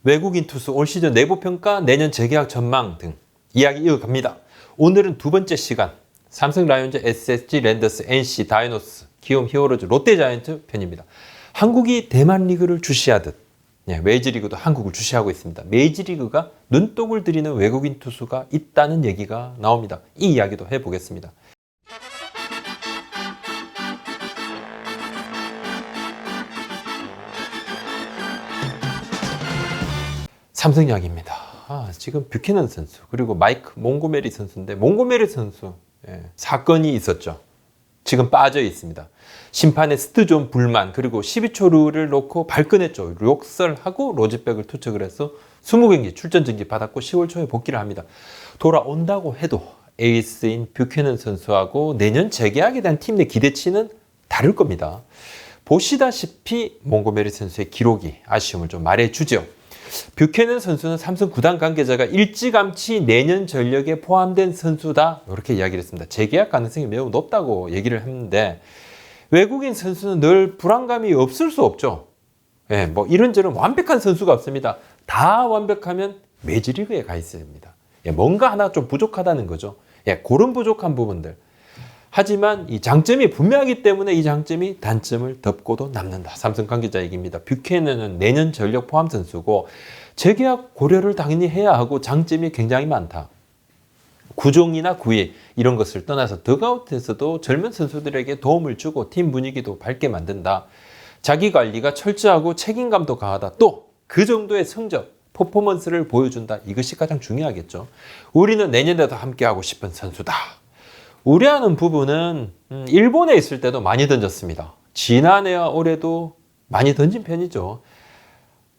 외국인 투수 올 시즌 내부 평가, 내년 재계약 전망 등 이야기 이어갑니다. 오늘은 두 번째 시간 삼성 라이온즈, SSG, 랜더스, NC, 다이노스, 키움 히어로즈, 롯데자이언트 편입니다. 한국이 대만 리그를 주시하듯 메이저리그도 한국을 주시하고 있습니다. 메이저리그가 눈독을 들이는 외국인 투수가 있다는 얘기가 나옵니다. 이 이야기도 해보겠습니다. 삼성 이야기입니다. 지금 뷰캐넌 선수 그리고 마이크 몽고메리 선수인데 몽고메리 선수 사건이 있었죠. 지금 빠져 있습니다. 심판의 스트존 불만 그리고 12초 룰을 놓고 발끈했죠. 욕설하고 로즈백을 투척을 해서 20경기 출전 정지 받았고 10월 초에 복귀를 합니다. 돌아온다고 해도 에이스인 뷰캐넌 선수하고 내년 재계약에 대한 팀 내 기대치는 다를 겁니다. 보시다시피 몽고메리 선수의 기록이 아쉬움을 좀 말해주죠. 뷰캐넌 선수는 삼성 구단 관계자가 일찌감치 내년 전력에 포함된 선수다 이렇게 이야기를 했습니다. 재계약 가능성이 매우 높다고 얘기를 했는데 외국인 선수는 늘 불안감이 없을 수 없죠. 뭐 이런저런 완벽한 선수가 없습니다. 다 완벽하면 메이저리그에 가 있어야 합니다. 뭔가 하나 좀 부족하다는 거죠. 그런 부족한 부분들. 하지만 이 장점이 분명하기 때문에 이 장점이 단점을 덮고도 남는다. 삼성 관계자 얘기입니다. 뷰캐넌은 내년 전력 포함 선수고 재계약 고려를 당연히 해야 하고 장점이 굉장히 많다. 구종이나 구위 이런 것을 떠나서 덕아웃에서도 젊은 선수들에게 도움을 주고 팀 분위기도 밝게 만든다. 자기 관리가 철저하고 책임감도 강하다. 또 그 정도의 성적, 퍼포먼스를 보여준다. 이것이 가장 중요하겠죠. 우리는 내년에도 함께하고 싶은 선수다. 우려하는 부분은 일본에 있을 때도 많이 던졌습니다. 지난해와 올해도 많이 던진 편이죠.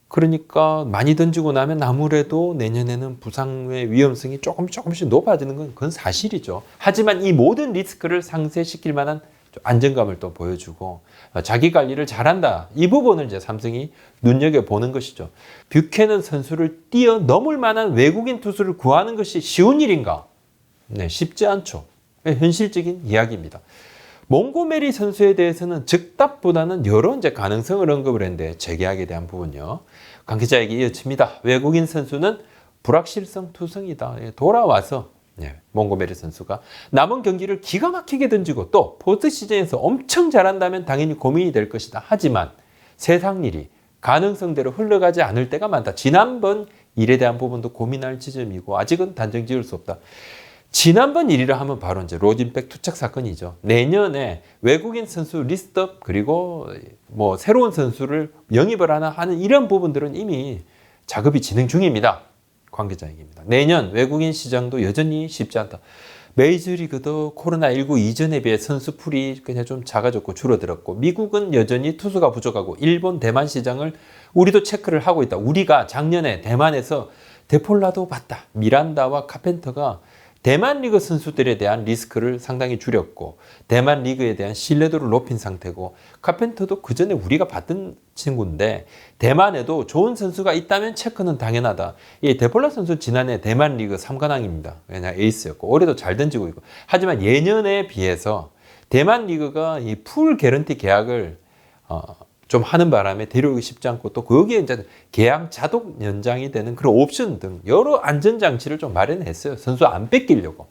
그러니까 많이 던지고 나면 아무래도 내년에는 부상의 위험성이 조금씩 높아지는 건 그건 사실이죠. 하지만 이 모든 리스크를 상쇄시킬 만한 안정감을 또 보여주고 자기 관리를 잘한다. 이 부분을 이제 삼성이 눈여겨보는 것이죠. 뷰캐넌 선수를 뛰어넘을 만한 외국인 투수를 구하는 것이 쉬운 일인가? 네, 쉽지 않죠. 현실적인 이야기입니다. 몽고메리 선수에 대해서는 즉답보다는 여러 이제 가능성을 언급을 했는데 재계약에 대한 부분요. 관계자에게 이어집니다. 외국인 선수는 불확실성 투성이다. 돌아와서 몽고메리 선수가 남은 경기를 기가 막히게 던지고 또 포스트 시즌에서 엄청 잘한다면 당연히 고민이 될 것이다. 하지만 세상 일이 가능성대로 흘러가지 않을 때가 많다. 지난번 일에 대한 부분도 고민할 지점이고 아직은 단정 지을 수 없다. 지난번 일이라 하면 바로 이제 로즈백 투척 사건이죠. 내년에 외국인 선수 리스트업 그리고 뭐 새로운 선수를 영입을 하는 이런 부분들은 이미 작업이 진행 중입니다. 관계자 얘기입니다. 내년 외국인 시장도 여전히 쉽지 않다. 메이저리그도 코로나19 이전에 비해 선수풀이 그냥 좀 작아졌고 줄어들었고 미국은 여전히 투수가 부족하고 일본, 대만 시장을 우리도 체크를 하고 있다. 우리가 작년에 대만에서 데폴라도 봤다. 미란다와 카펜터가 대만 리그 선수들에 대한 리스크를 상당히 줄였고 대만 리그에 대한 신뢰도를 높인 상태고 카펜터도 그 전에 우리가 봤던 친구인데 대만에도 좋은 선수가 있다면 체크는 당연하다. 이 데폴라 선수 지난해 대만 리그 3관왕입니다. 왜냐 에이스였고 올해도 잘 던지고 있고 하지만 예년에 비해서 대만 리그가 이 풀 개런티 계약을 좀 하는 바람에 데려오기 쉽지 않고 또 거기에 이제 계약 자동 연장이 되는 그런 옵션 등 여러 안전장치를 좀 마련했어요. 선수 안 뺏기려고.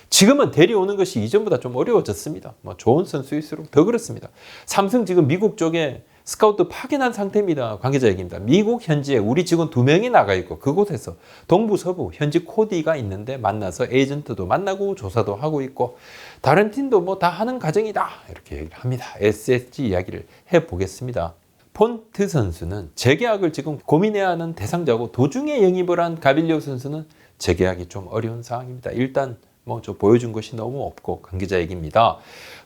지금은 데려오는 것이 이전보다 좀 어려워졌습니다. 뭐 좋은 선수일수록 더 그렇습니다. 삼성 지금 미국 쪽에 스카우트 파견한 상태입니다. 관계자 얘기입니다. 미국 현지에 우리 직원 2명이 나가 있고 그곳에서 동부 서부 현지 코디가 있는데 만나서 에이전트도 만나고 조사도 하고 있고 다른 팀도 뭐 다 하는 과정이다 이렇게 얘기를 합니다. SSG 이야기를 해보겠습니다. 폰트 선수는 재계약을 지금 고민해야 하는 대상자고 도중에 영입을 한 가빌리오 선수는 재계약이 좀 어려운 상황입니다. 일단 뭐 저 보여준 것이 너무 없고 관계자 얘기입니다.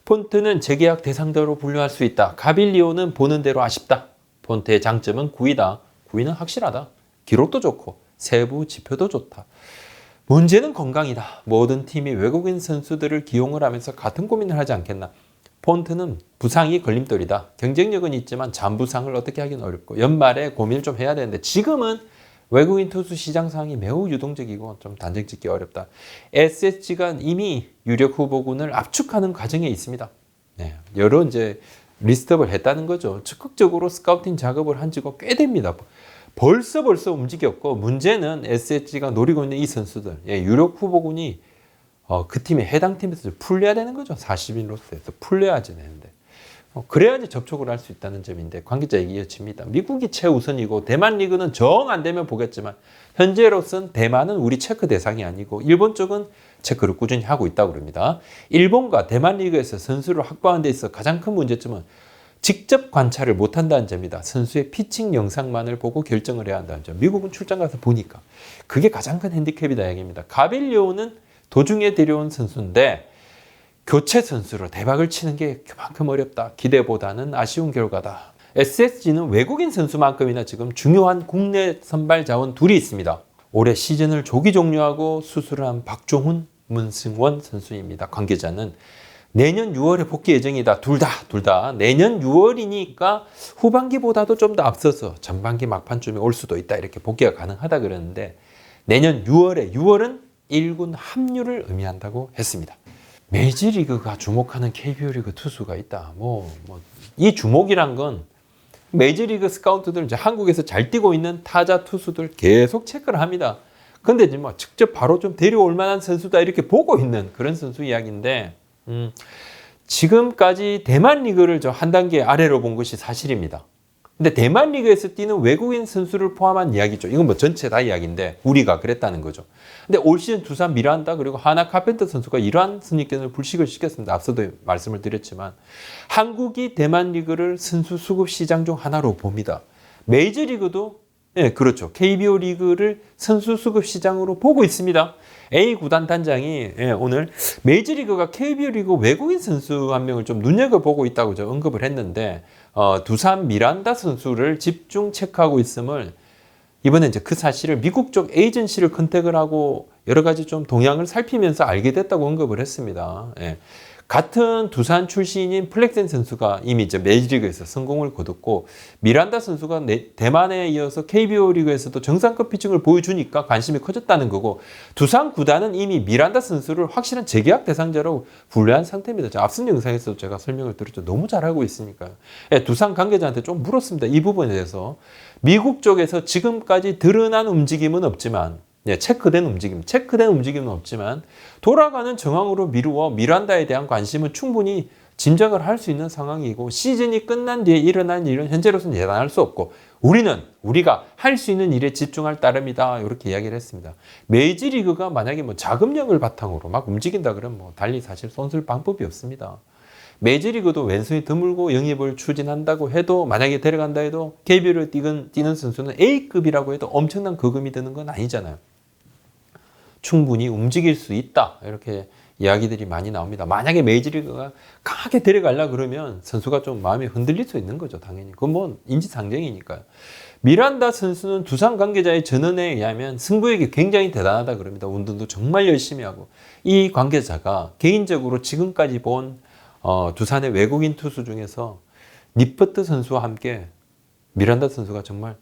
폰트는 재계약 대상자로 분류할 수 있다. 가빌리오는 보는 대로 아쉽다. 폰트의 장점은 구위다. 구위는 확실하다. 기록도 좋고 세부 지표도 좋다. 문제는 건강이다. 모든 팀이 외국인 선수들을 기용을 하면서 같은 고민을 하지 않겠나. 폰트는 부상이 걸림돌이다. 경쟁력은 있지만 잔부상을 어떻게 하긴 어렵고 연말에 고민을 좀 해야 되는데 지금은 외국인 투수 시장 상황이 매우 유동적이고 좀 단정 짓기 어렵다. SSG가 이미 유력 후보군을 압축하는 과정에 있습니다. 여러 이제 리스트업을 했다는 거죠. 적극적으로 스카우팅 작업을 한 지가 꽤 됩니다. 벌써 움직였고, 문제는 SSG가 노리고 있는 이 선수들, 유력 후보군이 그 팀에 해당 팀에서 풀려야 되는 거죠. 40인으로서 풀려야지 되는데. 그래야지 접촉을 할 수 있다는 점인데 관계자 얘기 이어집니다. 미국이 최우선이고 대만 리그는 정 안 되면 보겠지만 현재로서는 대만은 우리 체크 대상이 아니고 일본 쪽은 체크를 꾸준히 하고 있다고 그럽니다. 일본과 대만 리그에서 선수를 확보하는 데 있어 가장 큰 문제점은 직접 관찰을 못한다는 점입니다. 선수의 피칭 영상만을 보고 결정을 해야 한다는 점. 미국은 출장 가서 보니까 그게 가장 큰 핸디캡이다 얘기입니다. 가빌리오는 도중에 데려온 선수인데 교체 선수로 대박을 치는 게 그만큼 어렵다. 기대보다는 아쉬운 결과다. SSG는 외국인 선수만큼이나 지금 중요한 국내 선발 자원 둘이 있습니다. 올해 시즌을 조기 종료하고 수술을 한 박종훈, 문승원 선수입니다. 관계자는 내년 6월에 복귀 예정이다. 둘 다. 내년 6월이니까 후반기보다도 좀 더 앞서서 전반기 막판쯤에 올 수도 있다. 이렇게 복귀가 가능하다 그러는데 내년 6월은 1군 합류를 의미한다고 했습니다. 메이저리그가 주목하는 KBO 리그 투수가 있다. 이 주목이란 건 메이저리그 스카우트들 이제 한국에서 잘 뛰고 있는 타자 투수들 계속 체크를 합니다. 근데 이제 직접 바로 좀 데려올 만한 선수다 이렇게 보고 있는 그런 선수 이야기인데 지금까지 대만 리그를 한 단계 아래로 본 것이 사실입니다. 근데 대만 리그에서 뛰는 외국인 선수를 포함한 이야기죠. 이건 전체 다 이야기인데 우리가 그랬다는 거죠. 근데 올 시즌 두산 미란다 그리고 하나 카펜터 선수가 이러한 선입견을 불식을 시켰습니다. 앞서도 말씀을 드렸지만 한국이 대만 리그를 선수 수급 시장 중 하나로 봅니다. 메이저리그도 그렇죠. KBO 리그를 선수 수급 시장으로 보고 있습니다. A 구단 단장이 오늘 메이저리그가 KBO 리그 외국인 선수 한 명을 좀 눈여겨보고 있다고 언급을 했는데 두산 미란다 선수를 집중 체크하고 있음을 이번에 이제 그 사실을 미국 쪽 에이전시를 컨택을 하고 여러 가지 좀 동향을 살피면서 알게 됐다고 언급을 했습니다. 같은 두산 출신인 플렉센 선수가 이미 이제 메이저리그에서 성공을 거뒀고 미란다 선수가 대만에 이어서 KBO 리그에서도 정상급 피칭을 보여주니까 관심이 커졌다는 거고 두산 구단은 이미 미란다 선수를 확실한 재계약 대상자로 분류한 상태입니다. 앞선 영상에서도 제가 설명을 드렸죠. 너무 잘하고 있으니까요. 두산 관계자한테 좀 물었습니다. 이 부분에 대해서 미국 쪽에서 지금까지 드러난 움직임은 없지만 체크된 움직임은 없지만 돌아가는 정황으로 미루어 미란다에 대한 관심은 충분히 짐작을 할 수 있는 상황이고 시즌이 끝난 뒤에 일어난 일은 현재로서는 예단할 수 없고 우리가 할 수 있는 일에 집중할 따름이다 이렇게 이야기를 했습니다. 메이저리그가 만약에 자금력을 바탕으로 막 움직인다 그러면 달리 사실 손쓸 방법이 없습니다. 메이저리그도 왼손이 드물고 영입을 추진한다고 해도 만약에 데려간다 해도 KBO를 뛰는 선수는 A급이라고 해도 엄청난 거금이 드는 건 아니잖아요. 충분히 움직일 수 있다 이렇게 이야기들이 많이 나옵니다. 만약에 메이저리그가 강하게 데려가려 그러면 선수가 좀 마음이 흔들릴 수 있는 거죠. 당연히 그건 인지상정이니까요. 미란다 선수는 두산 관계자의 전언에 의하면 승부욕이 굉장히 대단하다 그럽니다. 운동도 정말 열심히 하고 이 관계자가 개인적으로 지금까지 본 두산의 외국인 투수 중에서 니퍼트 선수와 함께 미란다 선수가 정말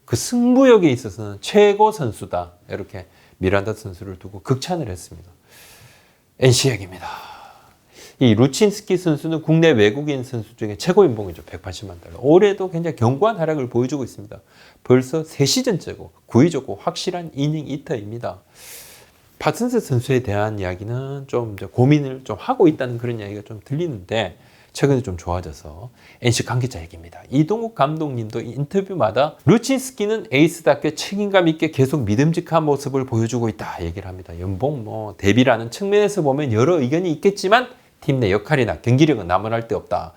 그 승부욕에 있어서는 최고 선수다 이렇게 미란다 선수를 두고 극찬을 했습니다. NC약입니다. 이 루친스키 선수는 국내 외국인 선수 중에 최고 연봉이죠. 180만 달러. 올해도 굉장히 견고한 활약을 보여주고 있습니다. 벌써 3시즌째고 구위적고 확실한 이닝 이터입니다. 파슨스 선수에 대한 이야기는 좀 고민을 좀 하고 있다는 그런 이야기가 좀 들리는데 최근에 좀 좋아져서 NC 관계자 얘기입니다. 이동욱 감독님도 인터뷰마다 루친스키는 에이스답게 책임감 있게 계속 믿음직한 모습을 보여주고 있다 얘기를 합니다. 연봉 대비라는 측면에서 보면 여러 의견이 있겠지만 팀 내 역할이나 경기력은 나무랄 데 없다.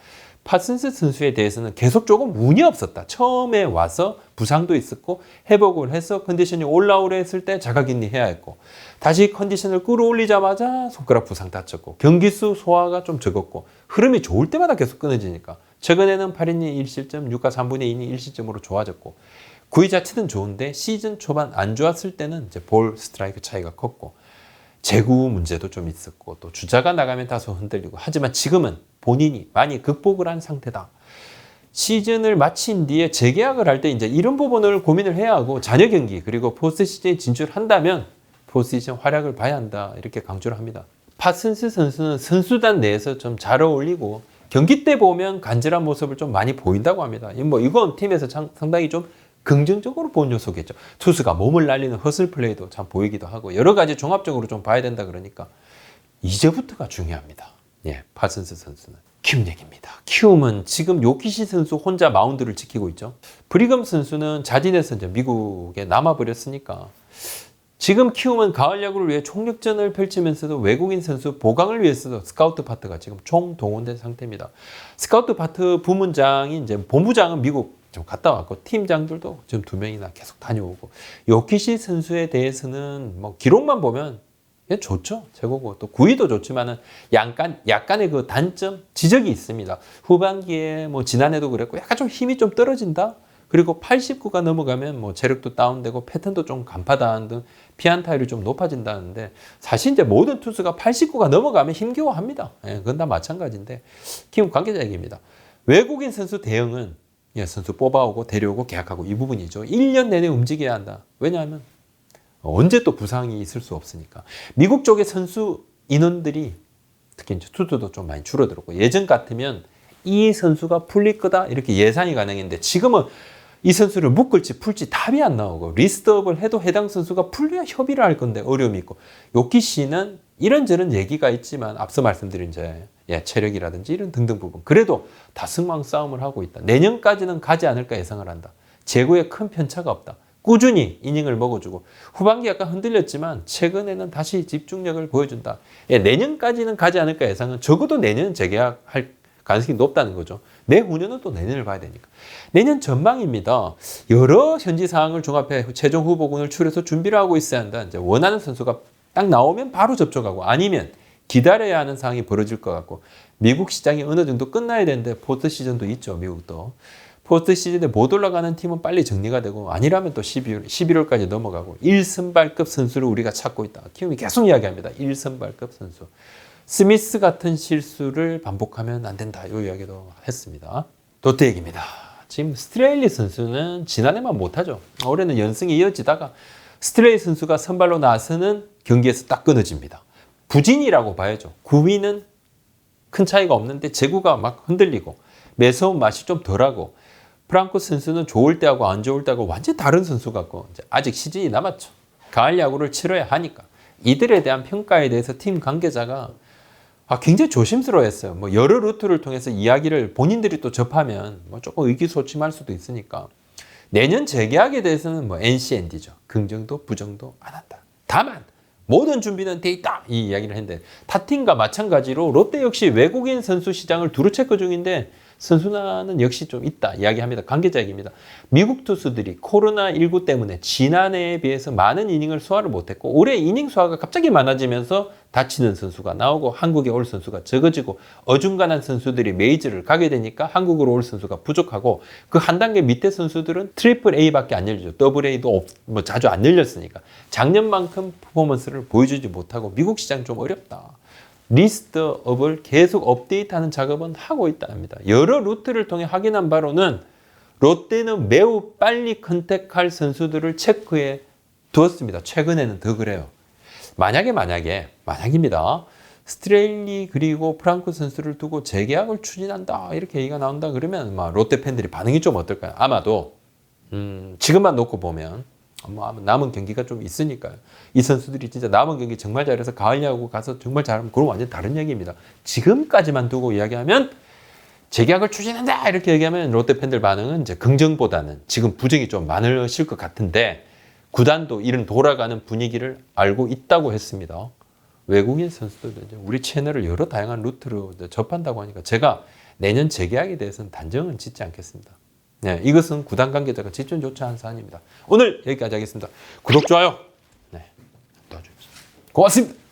파슨스 선수에 대해서는 계속 조금 운이 없었다. 처음에 와서 부상도 있었고 회복을 해서 컨디션이 올라오려 했을 때 자가격리 해야 했고 다시 컨디션을 끌어올리자마자 손가락 부상 다쳤고 경기수 소화가 좀 적었고 흐름이 좋을 때마다 계속 끊어지니까 최근에는 8이닝 1실점 6과 3분의 2이닝 1실점으로 좋아졌고 구위 자체는 좋은데 시즌 초반 안 좋았을 때는 이제 볼 스트라이크 차이가 컸고 제구 문제도 좀 있었고 또 주자가 나가면 다소 흔들리고 하지만 지금은 본인이 많이 극복을 한 상태다. 시즌을 마친 뒤에 재계약을 할 때 이제 이런 부분을 고민을 해야 하고 잔여 경기 그리고 포스트 시즌에 진출한다면 포스트 시즌 활약을 봐야 한다 이렇게 강조를 합니다. 파슨스 선수는 선수단 내에서 좀 잘 어울리고 경기 때 보면 간절한 모습을 좀 많이 보인다고 합니다. 이건 팀에서 상당히 좀 긍정적으로 본 요소겠죠. 투수가 몸을 날리는 허슬 플레이도 참 보이기도 하고 여러 가지 종합적으로 좀 봐야 된다 그러니까 이제부터가 중요합니다. 예, 파슨스 선수는 키움 얘기입니다. 키움은 지금 요키시 선수 혼자 마운드를 지키고 있죠. 브리검 선수는 자진해서 이제 미국에 남아버렸으니까 지금 키움은 가을 야구를 위해 총력전을 펼치면서도 외국인 선수 보강을 위해서도 스카우트 파트가 지금 총동원된 상태입니다. 스카우트 파트 부문장이 이제 본부장은 미국 좀 갔다 왔고 팀장들도 지금 2명이나 계속 다녀오고 요키시 선수에 대해서는 뭐 기록만 보면 좋죠. 최고고 또 구위도 좋지만은 약간의 그 단점 지적이 있습니다. 후반기에 뭐 지난해도 그랬고 약간 좀 힘이 좀 떨어진다. 그리고 89가 넘어가면 뭐 체력도 다운되고 패턴도 좀 간파다하는 등 피안타율이 좀 높아진다는데 사실 이제 모든 투수가 89가 넘어가면 힘겨워합니다. 예, 그건 다 마찬가지인데 키움 관계자 얘기입니다. 외국인 선수 대응은 선수 뽑아오고 데려오고 계약하고 이 부분이죠. 1년 내내 움직여야 한다. 왜냐하면 언제 또 부상이 있을 수 없으니까. 미국 쪽의 선수 인원들이 특히 이제 투수도 좀 많이 줄어들었고 예전 같으면 이 선수가 풀릴 거다 이렇게 예상이 가능했는데 지금은 이 선수를 묶을지 풀지 답이 안 나오고 리스트업을 해도 해당 선수가 풀려야 협의를 할 건데 어려움이 있고 요키시는 이런저런 얘기가 있지만 앞서 말씀드린 이제 체력이라든지 이런 등등 부분 그래도 다승왕 싸움을 하고 있다. 내년까지는 가지 않을까 예상을 한다. 재고에 큰 편차가 없다. 꾸준히 이닝을 먹어주고 후반기 약간 흔들렸지만 최근에는 다시 집중력을 보여준다. 내년까지는 가지 않을까 예상은 적어도 내년 재계약할 가능성이 높다는 거죠. 내후년은 또 내년을 봐야 되니까. 내년 전망입니다. 여러 현지 상황을 종합해 최종 후보군을 추려서 준비를 하고 있어야 한다. 이제 원하는 선수가 딱 나오면 바로 접촉하고 아니면 기다려야 하는 상황이 벌어질 것 같고 미국 시장이 어느 정도 끝나야 되는데 포스트 시즌도 있죠. 미국도. 포스트 시즌에 못 올라가는 팀은 빨리 정리가 되고 아니라면 또 11월까지 넘어가고 1선발급 선수를 우리가 찾고 있다. 키움이 계속 이야기합니다. 1선발급 선수. 스미스 같은 실수를 반복하면 안 된다. 이 이야기도 했습니다. 롯데 얘기입니다. 지금 스트레일리 선수는 지난해만 못하죠. 올해는 연승이 이어지다가 스트레일리 선수가 선발로 나서는 경기에서 딱 끊어집니다. 부진이라고 봐야죠. 9위는 큰 차이가 없는데 제구가 막 흔들리고 매서운 맛이 좀 덜하고 프랑코 선수는 좋을 때하고 안 좋을 때하고 완전히 다른 선수 같고 이제 아직 시즌이 남았죠. 가을 야구를 치러야 하니까 이들에 대한 평가에 대해서 팀 관계자가 굉장히 조심스러워했어요. 뭐 여러 루트를 통해서 이야기를 본인들이 또 접하면 뭐 조금 의기소침할 수도 있으니까 내년 재계약에 대해서는 뭐 NC&D죠. 긍정도 부정도 안 한다. 다만 모든 준비는 돼 있다 이 이야기를 했는데 타팀과 마찬가지로 롯데 역시 외국인 선수 시장을 두루 체크 중인데 선수난은 역시 좀 있다 이야기합니다. 관계자 얘기입니다. 미국 투수들이 코로나19 때문에 지난해에 비해서 많은 이닝을 소화를 못했고 올해 이닝 소화가 갑자기 많아지면서 다치는 선수가 나오고 한국에 올 선수가 적어지고 어중간한 선수들이 메이저를 가게 되니까 한국으로 올 선수가 부족하고 그 한 단계 밑에 선수들은 트리플 A밖에 안 열리죠. 더블 A도 뭐 자주 안 열렸으니까 작년만큼 퍼포먼스를 보여주지 못하고 미국 시장 좀 어렵다. 리스트업을 계속 업데이트하는 작업은 하고 있답니다. 여러 루트를 통해 확인한 바로는 롯데는 매우 빨리 컨택할 선수들을 체크해 두었습니다. 최근에는 더 그래요. 만약입니다. 스트레일리 그리고 프랑코 선수를 두고 재계약을 추진한다 이렇게 얘기가 나온다 그러면 롯데 팬들이 반응이 좀 어떨까요? 아마도 지금만 놓고 보면 남은 경기가 좀 있으니까요. 이 선수들이 진짜 남은 경기 정말 잘해서 가을 야구 가서 정말 잘하면 그건 완전 다른 얘기입니다. 지금까지만 두고 이야기하면 재계약을 추진한다 이렇게 얘기하면 롯데 팬들 반응은 이제 긍정보다는 지금 부정이 좀 많으실 것 같은데 구단도 이런 돌아가는 분위기를 알고 있다고 했습니다. 외국인 선수들도 이제 우리 채널을 여러 다양한 루트로 접한다고 하니까 제가 내년 재계약에 대해서는 단정은 짓지 않겠습니다. 네, 이것은 구단 관계자가 직전조차한 사안입니다. 오늘 여기까지 하겠습니다. 구독, 좋아요. 도와주십시오. 고맙습니다.